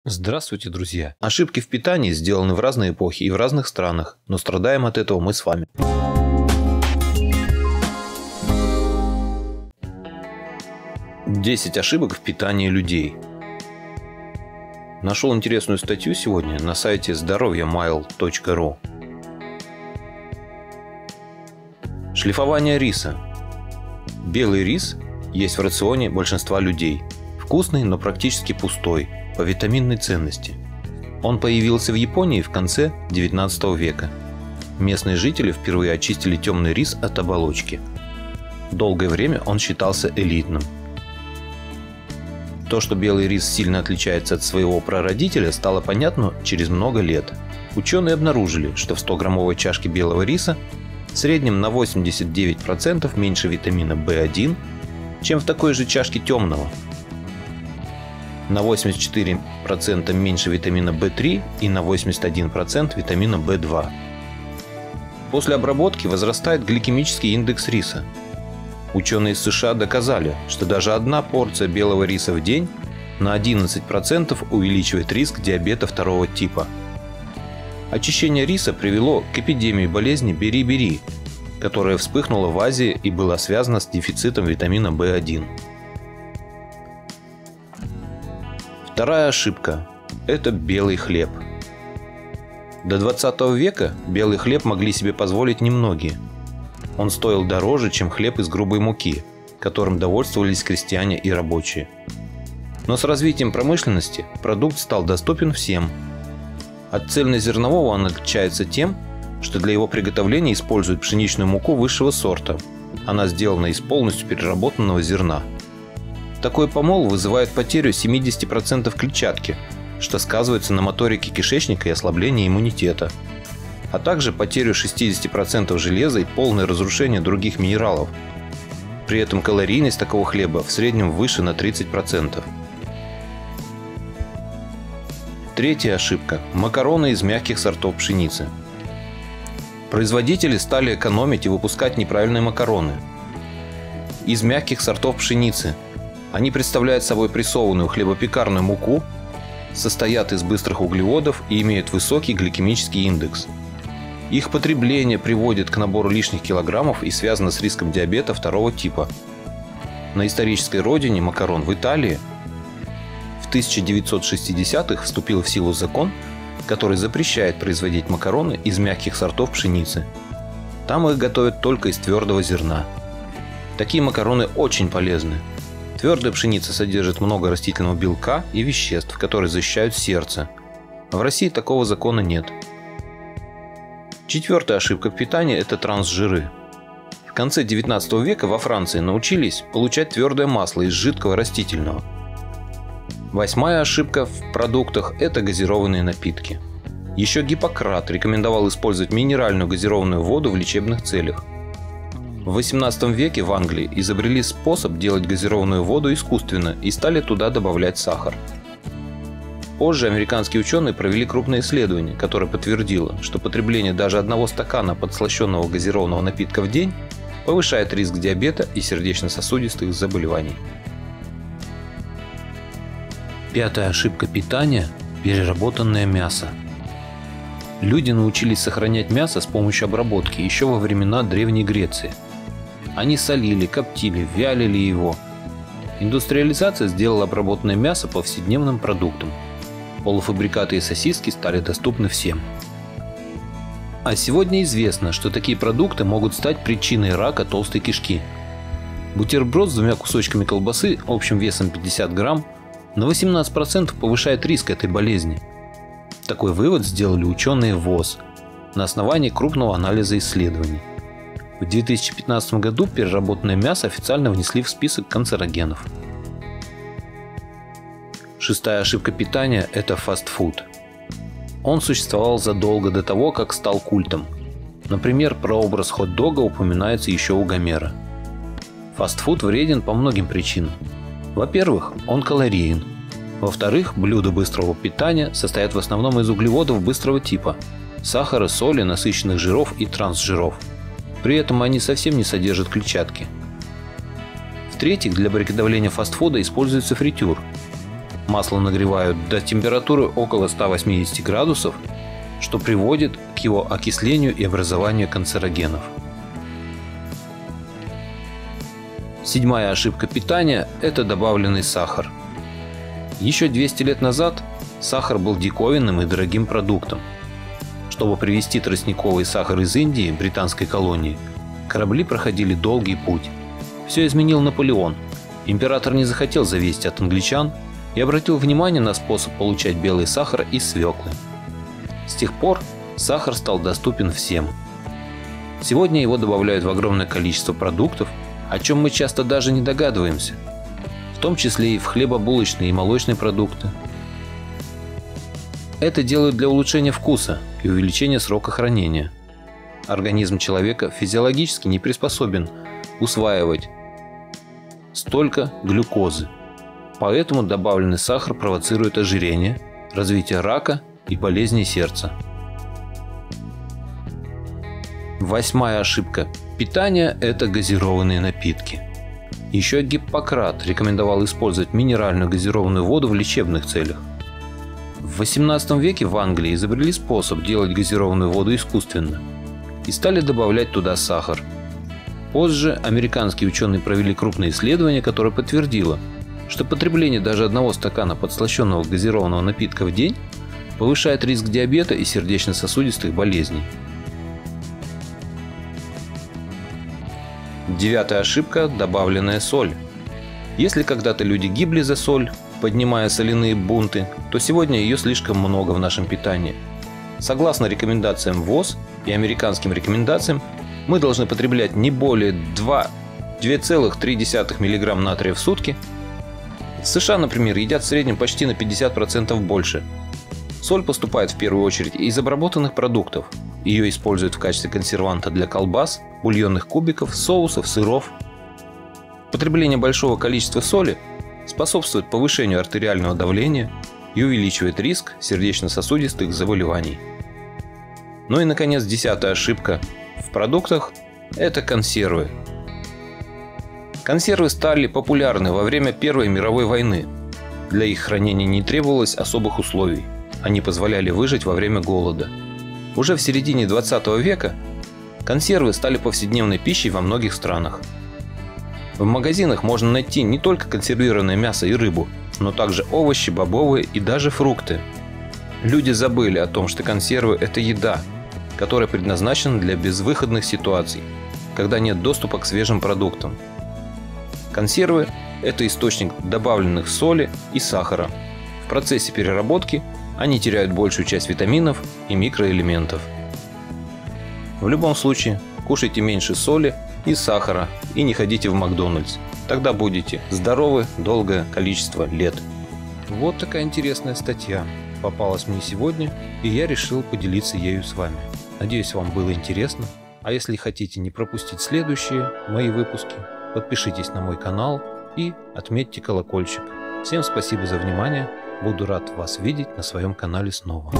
Здравствуйте, друзья! Ошибки в питании сделаны в разные эпохи и в разных странах, но страдаем от этого мы с вами. Десять ошибок в питании людей. Нашел интересную статью сегодня на сайте здоровьемайл.ру. Шлифование риса. Белый рис есть в рационе большинства людей. Вкусный, но практически пустой по витаминной ценности. Он появился в Японии в конце 19 века. Местные жители впервые очистили темный рис от оболочки. Долгое время он считался элитным. То, что белый рис сильно отличается от своего прародителя, стало понятно через много лет. Ученые обнаружили, что в 100-граммовой чашке белого риса в среднем на 89% меньше витамина В1, чем в такой же чашке темного. На 84% меньше витамина В3 и на 81% витамина В2. После обработки возрастает гликемический индекс риса. Ученые из США доказали, что даже одна порция белого риса в день на 11% увеличивает риск диабета второго типа. Очищение риса привело к эпидемии болезни бери-бери, которая вспыхнула в Азии и была связана с дефицитом витамина В1. Вторая ошибка – это белый хлеб. До 20 века белый хлеб могли себе позволить немногие. Он стоил дороже, чем хлеб из грубой муки, которым довольствовались крестьяне и рабочие. Но с развитием промышленности продукт стал доступен всем. От цельнозернового он отличается тем, что для его приготовления используют пшеничную муку высшего сорта. Она сделана из полностью переработанного зерна. Такой помол вызывает потерю 70% клетчатки, что сказывается на моторике кишечника и ослаблении иммунитета, а также потерю 60% железа и полное разрушение других минералов. При этом калорийность такого хлеба в среднем выше на 30%. Третья ошибка – макароны из мягких сортов пшеницы. Производители стали экономить и выпускать неправильные макароны из мягких сортов пшеницы. Они представляют собой прессованную хлебопекарную муку, состоят из быстрых углеводов и имеют высокий гликемический индекс. Их потребление приводит к набору лишних килограммов и связано с риском диабета второго типа. На исторической родине макарон в Италии в 1960-х вступил в силу закон, который запрещает производить макароны из мягких сортов пшеницы. Там их готовят только из твердого зерна. Такие макароны очень полезны. Твердая пшеница содержит много растительного белка и веществ, которые защищают сердце. В России такого закона нет. Четвертая ошибка в питании – это трансжиры. В конце 19 века во Франции научились получать твердое масло из жидкого растительного. Восьмая ошибка в продуктах – это газированные напитки. Еще Гиппократ рекомендовал использовать минеральную газированную воду в лечебных целях. В 18 веке в Англии изобрели способ делать газированную воду искусственно и стали туда добавлять сахар. Позже американские ученые провели крупное исследование, которое подтвердило, что потребление даже одного стакана подслащенного газированного напитка в день повышает риск диабета и сердечно-сосудистых заболеваний. Пятая ошибка питания – переработанное мясо. Люди научились сохранять мясо с помощью обработки еще во времена Древней Греции. Они солили, коптили, вялили его. Индустриализация сделала обработанное мясо повседневным продуктом. Полуфабрикаты и сосиски стали доступны всем. А сегодня известно, что такие продукты могут стать причиной рака толстой кишки. Бутерброд с двумя кусочками колбасы общим весом 50 грамм на 18% повышает риск этой болезни. Такой вывод сделали ученые ВОЗ на основании крупного анализа исследований. В 2015 году переработанное мясо официально внесли в список канцерогенов. Шестая ошибка питания – это фастфуд. Он существовал задолго до того, как стал культом. Например, прообраз хот-дога упоминается еще у Гомера. Фастфуд вреден по многим причинам. Во-первых, он калориен. Во-вторых, блюда быстрого питания состоят в основном из углеводов быстрого типа – сахара, соли, насыщенных жиров и трансжиров. При этом они совсем не содержат клетчатки. В-третьих, для приготовления фастфуда используется фритюр. Масло нагревают до температуры около 180 градусов, что приводит к его окислению и образованию канцерогенов. Седьмая ошибка питания – это добавленный сахар. Еще 200 лет назад сахар был диковинным и дорогим продуктом. Чтобы привезти тростниковый сахар из Индии, британской колонии, корабли проходили долгий путь. Все изменил Наполеон. Император не захотел зависеть от англичан и обратил внимание на способ получать белый сахар из свеклы. С тех пор сахар стал доступен всем. Сегодня его добавляют в огромное количество продуктов, о чем мы часто даже не догадываемся, в том числе и в хлебобулочные и молочные продукты. Это делают для улучшения вкуса и увеличения срока хранения. Организм человека физиологически не приспособен усваивать столько глюкозы, поэтому добавленный сахар провоцирует ожирение, развитие рака и болезни сердца. Восьмая ошибка питания – это газированные напитки. Еще Гиппократ рекомендовал использовать минеральную газированную воду в лечебных целях. В XVIII веке в Англии изобрели способ делать газированную воду искусственно и стали добавлять туда сахар. Позже американские ученые провели крупное исследование, которое подтвердило, что потребление даже одного стакана подслащенного газированного напитка в день повышает риск диабета и сердечно-сосудистых болезней. Девятая ошибка – добавленная соль. Если когда-то люди гибли за соль, поднимая соляные бунты, то сегодня ее слишком много в нашем питании. Согласно рекомендациям ВОЗ и американским рекомендациям, мы должны потреблять не более 2,3 мг натрия в сутки. В США, например, едят в среднем почти на 50% больше. Соль поступает в первую очередь из обработанных продуктов. Ее используют в качестве консерванта для колбас, бульонных кубиков, соусов, сыров. Потребление большого количества соли способствует повышению артериального давления и увеличивает риск сердечно-сосудистых заболеваний. Ну и, наконец, десятая ошибка в продуктах – это консервы. Консервы стали популярны во время Первой мировой войны. Для их хранения не требовалось особых условий. Они позволяли выжить во время голода. Уже в середине 20 века консервы стали повседневной пищей во многих странах. В магазинах можно найти не только консервированное мясо и рыбу, но также овощи, бобовые и даже фрукты. Люди забыли о том, что консервы – это еда, которая предназначена для безвыходных ситуаций, когда нет доступа к свежим продуктам. Консервы – это источник добавленных соли и сахара. В процессе переработки они теряют большую часть витаминов и микроэлементов. В любом случае, кушайте меньше соли и сахара и не ходите в Макдональдс. Тогда будете здоровы долгое количество лет. Вот такая интересная статья попалась мне сегодня, и я решил поделиться ею с вами. Надеюсь, вам было интересно. А если хотите не пропустить следующие мои выпуски, подпишитесь на мой канал и отметьте колокольчик. Всем спасибо за внимание. Буду рад вас видеть на своем канале снова.